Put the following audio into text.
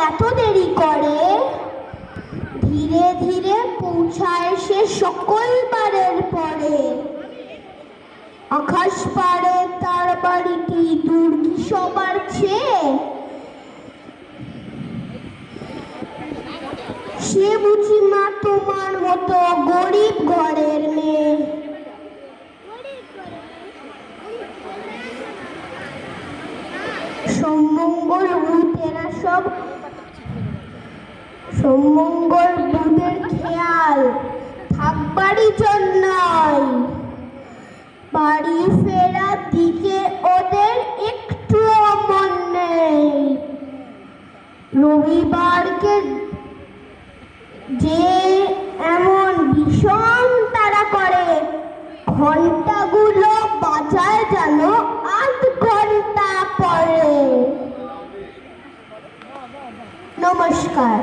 এত দেরি করে? ধীরে ধীরে পৌঁছায় সে সকল বারের পরে। আকাশ পারে তার বাড়িটি দূর কি সবার চেয়ে? সে বুঝি মা তোমার মতো গরিব ঘরের মেয়ে। সোমমঙ্গল বুধেরা সব সোমমঙ্গল বুধের খেয়াল থাকবারই জন্যই। বাড়ি ফেরার দিকে ওদের একটু মন নেই। রবিবারকে যে এমন ভীষণ তাড়া করে, ঘন্টাগুলো বাজায় যেন ৮ ঘন্টা পরে। নমস্কার।